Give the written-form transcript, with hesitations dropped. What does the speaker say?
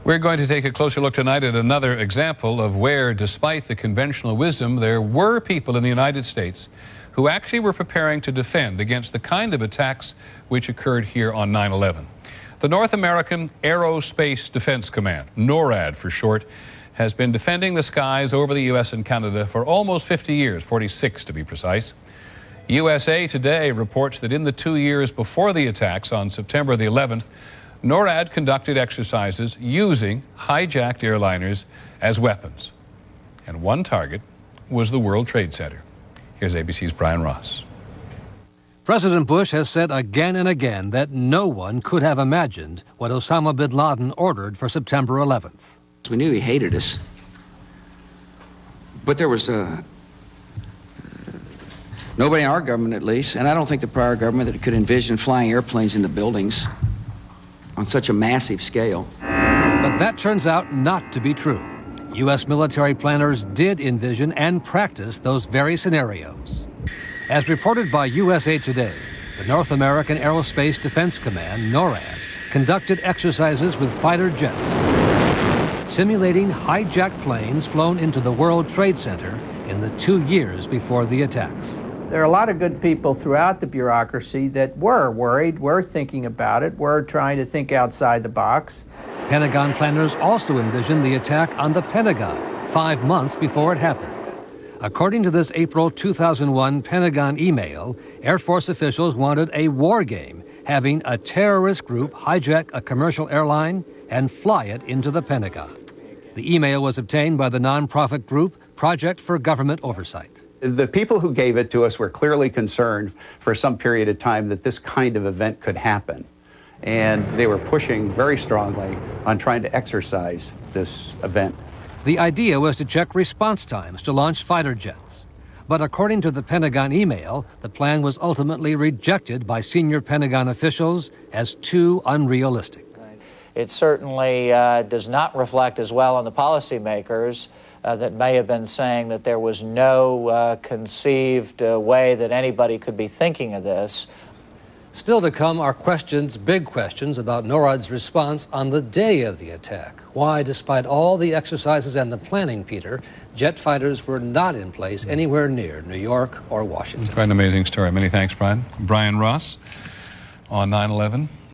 We're going to take a closer look tonight at another example of where, despite the conventional wisdom, there were people in the United States who actually were preparing to defend against the kind of attacks which occurred here on 9/11. The North American Aerospace Defense Command, NORAD for short, has been defending the skies over the U.S. and Canada for almost 50 years, 46 to be precise. USA Today reports that in the 2 years before the attacks on September the 11th, NORAD conducted exercises using hijacked airliners as weapons. And one target was the World Trade Center. Here's ABC's Brian Ross. President Bush has said again and again that no one could have imagined what Osama bin Laden ordered for September 11th. We knew he hated us, but there was nobody in our government, at least, and I don't think the prior government, that could envision flying airplanes into buildings on such a massive scale. But that turns out not to be true. U.S. military planners did envision and practice those very scenarios. As reported by USA Today, the North American Aerospace Defense Command, NORAD, conducted exercises with fighter jets, simulating hijacked planes flown into the World Trade Center in the 2 years before the attacks. There are a lot of good people throughout the bureaucracy that were worried, were thinking about it, were trying to think outside the box. Pentagon planners also envisioned the attack on the Pentagon 5 months before it happened. According to this April 2001 Pentagon email, Air Force officials wanted a war game, having a terrorist group hijack a commercial airline and fly it into the Pentagon. The email was obtained by the nonprofit group Project for Government Oversight. The people who gave it to us were clearly concerned for some period of time that this kind of event could happen. And they were pushing very strongly on trying to exercise this event. The idea was to check response times to launch fighter jets. But according to the Pentagon email, the plan was ultimately rejected by senior Pentagon officials as too unrealistic. It certainly does not reflect as well on the policymakers that may have been saying that there was no conceived way that anybody could be thinking of this. Still to come are questions, big questions, about NORAD's response on the day of the attack. Why, despite all the exercises and the planning, Peter, jet fighters were not in place anywhere near New York or Washington. Quite an amazing story. Many thanks, Brian. Brian Ross on 9/11.